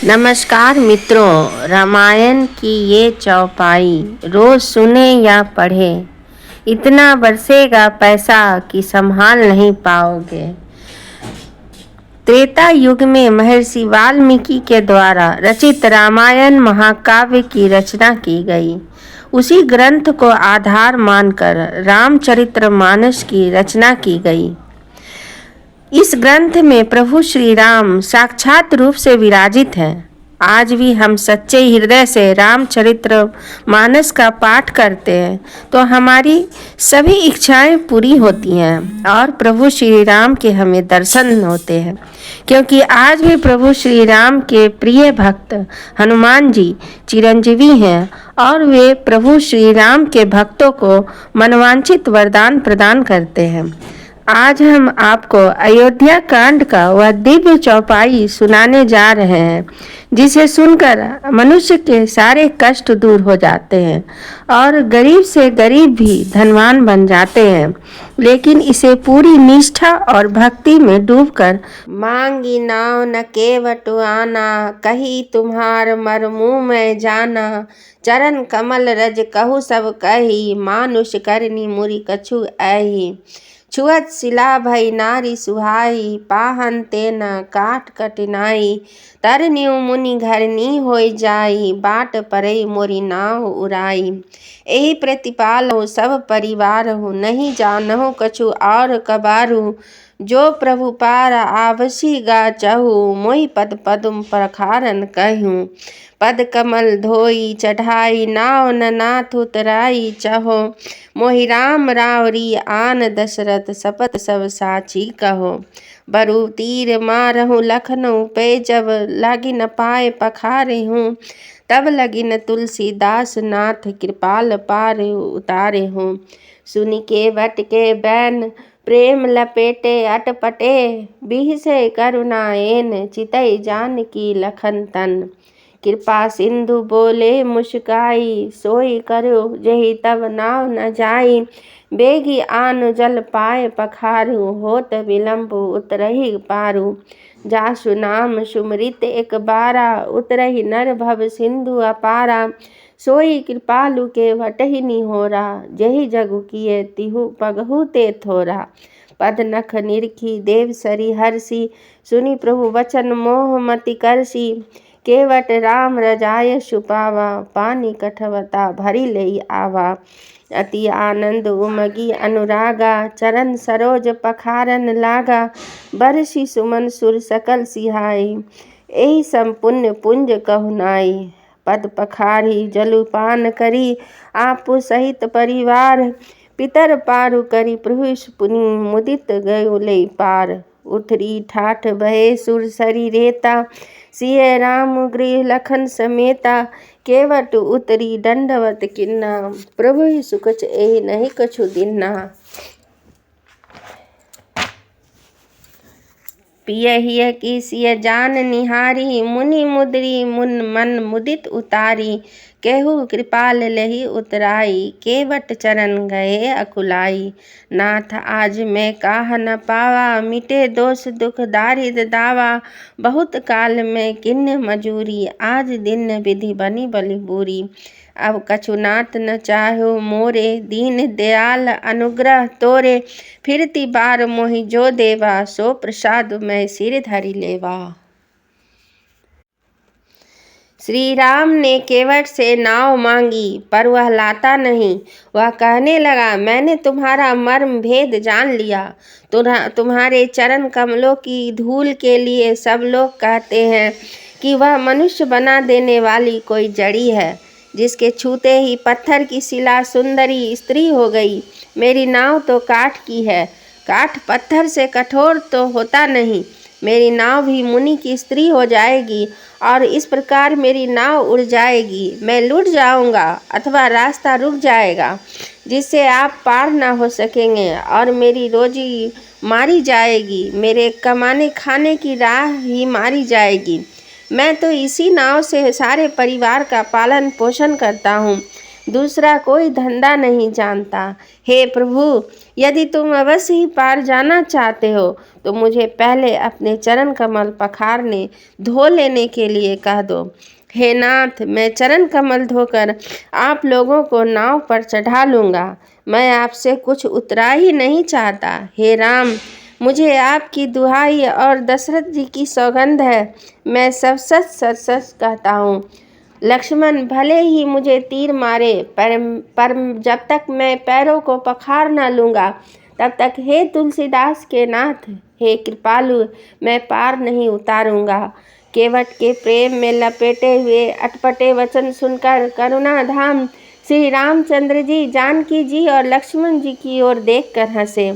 नमस्कार मित्रों, रामायण की ये चौपाई रोज सुने या पढ़े, इतना बरसेगा पैसा कि संभाल नहीं पाओगे। त्रेता युग में महर्षि वाल्मीकि के द्वारा रचित रामायण महाकाव्य की रचना की गई। उसी ग्रंथ को आधार मानकर रामचरितमानस की रचना की गई। इस ग्रंथ में प्रभु श्री राम साक्षात रूप से विराजित हैं। आज भी हम सच्चे हृदय से रामचरितमानस का पाठ करते हैं तो हमारी सभी इच्छाएं पूरी होती हैं और प्रभु श्री राम के हमें दर्शन होते हैं, क्योंकि आज भी प्रभु श्री राम के प्रिय भक्त हनुमान जी चिरंजीवी हैं और वे प्रभु श्री राम के भक्तों को मनवांछित वरदान प्रदान करते हैं। आज हम आपको अयोध्या कांड का वह दिव्य चौपाई सुनाने जा रहे हैं, जिसे सुनकर मनुष्य के सारे कष्ट दूर हो जाते हैं और गरीब से गरीब भी धनवान बन जाते हैं। लेकिन इसे पूरी निष्ठा और भक्ति में डूबकर मांगी नाव न केवटु आना, कही तुम्हार मर मुँह में जाना, चरण कमल रज कहु सब कही, मानुष करनी मुरी कछु ऐही, छुअत शिला भई नारी सुहाई, पाहन तेन काट कठिनाई, तरन्यु मुनि घर नी होई जाई, बाट परई मोरी नाव उड़ाई, एही प्रतिपाल सब परिवार हूँ, नहीं जानहु कछु और कबारू, जो प्रभु पार आवसी गा चहु, मोहि पद पदुम प्रखारन कहूँ, पद कमल धोई चढ़ाई, नाव न नाथ उतराई चहो, मोहि राम रावरी आन दशरथ, सपत सब साची कहो, बरु तीर मारहूँ लखनऊ पे, जब लगी न पाए पखारे हूँ, तब लगी न तुलसीदास नाथ, कृपाल पार उतारे हूँ, सुनि के वट के बैन प्रेम लपेटे अटपटे, बिह से करुणा एन, चितई जानकी लखन तन, कृपा सिंधु बोले मुस्काई, सोई करो जही तब नाव न जाई, बेगी आन जल पाए पखारू, होत विलंब उतरही पारू, जासु नाम सुमृत एक बारा, उतरही नर भव सिंधु अपारा, सोई कृपालु के वटहि निहोरा, जही जगु किए तिहु पगहु ते थोरा, पद नख निरखी देव सरी हर्षि, सुनि प्रभु वचन मोह मति करसी, केवट राम रजाय सुपावा, पानी कठवता भरी लई आवा, अति आनंद उमगी अनुरागा, चरण सरोज पखारन लागा, बरसी सुमन सुर सकल सिहाई, एहि संपुण्य पुंज कहुनाई, पद पखारी जलुपान करी, आपु सहित परिवार, पितर पारु करी प्रभुष पुनि, मुदित गयो लई पार, उथरी ठाठ बहे सुर सरी रेता, सिय राम गृह लखन समेता, केवट उतरी दंडवत किन्ना, प्रभु ही सुकच एहि नहीं कछु दिन्ना, पियहिय की सिय जान निहारी, मुनि मुद्री मुन मन मुदित उतारी, केहू कृपाल लही उतराई, केवट चरण गए अकुलाई, नाथ आज मैं काह न पावा, मिटे दोष दुख दारिद दावा, बहुत काल में किन्न मजूरी, आज दिन विधि बनी बलि बूरी, अब कछु नाथ न चाहो मोरे, दीन दयाल अनुग्रह तोरे, फिरती बार मोहि जो देवा, सो प्रसाद मैं सिर धरि लेवा। श्री राम ने केवट से नाव मांगी, पर वह लाता नहीं। वह कहने लगा, मैंने तुम्हारा मर्म भेद जान लिया। तुम्हारे चरण कमलों की धूल के लिए सब लोग कहते हैं कि वह मनुष्य बना देने वाली कोई जड़ी है, जिसके छूते ही पत्थर की शिला सुंदरी स्त्री हो गई। मेरी नाव तो काठ की है, काठ पत्थर से कठोर तो होता नहीं। मेरी नाव भी मुनि की स्त्री हो जाएगी और इस प्रकार मेरी नाव उड़ जाएगी। मैं लुट जाऊंगा अथवा रास्ता रुक जाएगा, जिससे आप पार न हो सकेंगे और मेरी रोजी मारी जाएगी। मेरे कमाने खाने की राह ही मारी जाएगी। मैं तो इसी नाव से सारे परिवार का पालन पोषण करता हूँ। दूसरा कोई धंधा नहीं जानता। हे प्रभु, यदि तुम अवश्य ही पार जाना चाहते हो तो मुझे पहले अपने चरण कमल पखारने धो लेने के लिए कह दो। हे नाथ, मैं चरण कमल धोकर आप लोगों को नाव पर चढ़ा लूँगा। मैं आपसे कुछ उतरा ही नहीं चाहता। हे राम, मुझे आपकी दुहाई और दशरथ जी की सौगंध है, मैं सब सच सच सच कहता हूँ। लक्ष्मण भले ही मुझे तीर मारे, पर जब तक मैं पैरों को पखार न लूँगा तब तक हे तुलसीदास के नाथ, हे कृपालु, मैं पार नहीं उतारूँगा। केवट के प्रेम में लपेटे हुए अटपटे वचन सुनकर करुणाधाम श्री रामचंद्र जी जानकी जी और लक्ष्मण जी की ओर देखकर हंसे।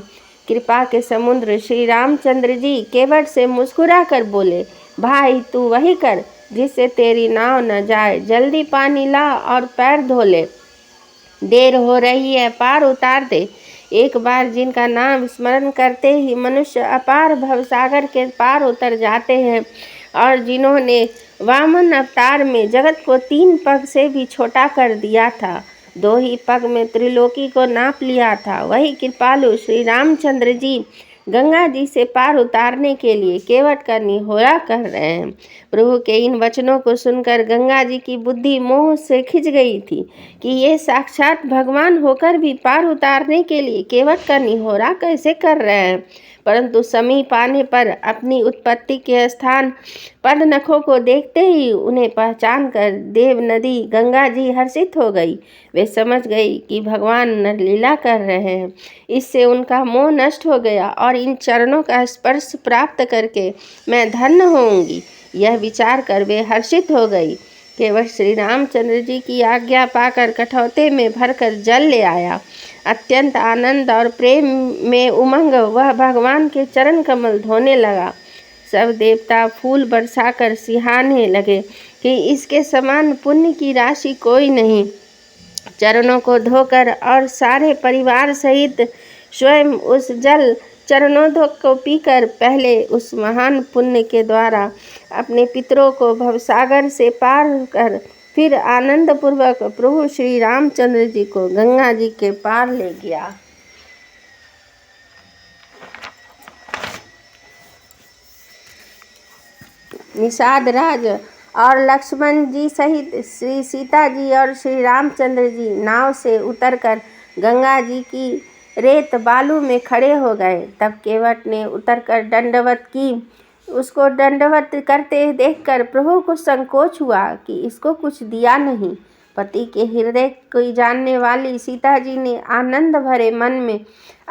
कृपा के समुद्र श्री रामचंद्र जी केवट से मुस्कुरा कर बोले, भाई तू वही कर जिससे तेरी नाव न जाए। जल्दी पानी ला और पैर धो ले, देर हो रही है, पार उतार दे। एक बार जिनका नाम स्मरण करते ही मनुष्य अपार भवसागर के पार उतर जाते हैं और जिन्होंने वामन अवतार में जगत को 3 पग से भी छोटा कर दिया था, 2 ही पग में त्रिलोकी को नाप लिया था, वही कृपालु श्री रामचंद्र जी गंगा जी से पार उतारने के लिए केवट का निहोरा कर रहे हैं। प्रभु के इन वचनों को सुनकर गंगा जी की बुद्धि मोह से खिंच गई थी कि ये साक्षात भगवान होकर भी पार उतारने के लिए केवट का निहोरा कैसे कर रहे हैं। परंतु समीप आने पर अपनी उत्पत्ति के स्थान पद नखों को देखते ही उन्हें पहचान कर देव नदी गंगा जी हर्षित हो गई। वे समझ गई कि भगवान नरलीला कर रहे हैं। इससे उनका मोह नष्ट हो गया और इन चरणों का स्पर्श प्राप्त करके मैं धन्य होंगी, यह विचार कर वे हर्षित हो गई। केवल श्री रामचंद्र जी की आज्ञा पाकर कठौते में भरकर जल ले आया। अत्यंत आनंद और प्रेम में उमंग वह भगवान के चरण कमल धोने लगा। सब देवता फूल बरसाकर सिहाने लगे कि इसके समान पुण्य की राशि कोई नहीं। चरणों को धोकर और सारे परिवार सहित स्वयं उस जल चरणोदक को पीकर पहले उस महान पुण्य के द्वारा अपने पितरों को भवसागर से पार कर फिर आनंद पूर्वक प्रभु श्री रामचंद्र जी को गंगा जी के पार ले गया। निषाद राज और लक्ष्मण जी सहित श्री सीता जी और श्री रामचंद्र जी नाव से उतरकर गंगा जी की रेत बालू में खड़े हो गए। तब केवट ने उतरकर दंडवत की। उसको दंडवत करते देखकर प्रभु को संकोच हुआ कि इसको कुछ दिया नहीं। पति के हृदय को जानने वाली सीता जी ने आनंद भरे मन में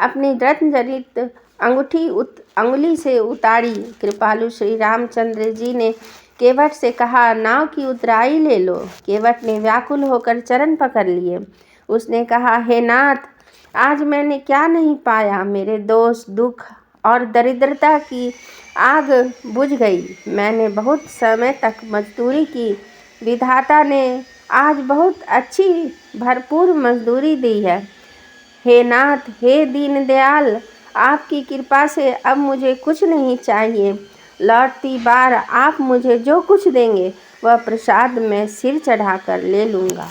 अपनी रत्न जनित अंगूठी अंगुली से उतारी। कृपालु श्री रामचंद्र जी ने केवट से कहा, नाव की उतराई ले लो। केवट ने व्याकुल होकर चरण पकड़ लिए। उसने कहा, हे नाथ, आज मैंने क्या नहीं पाया। मेरे दोष, दुख और दरिद्रता की आग बुझ गई। मैंने बहुत समय तक मजदूरी की। विधाता ने आज बहुत अच्छी भरपूर मजदूरी दी है। हे नाथ, हे दीनदयाल, आपकी कृपा से अब मुझे कुछ नहीं चाहिए। लौटती बार आप मुझे जो कुछ देंगे वह प्रसाद मैं सिर चढ़ाकर ले लूँगा।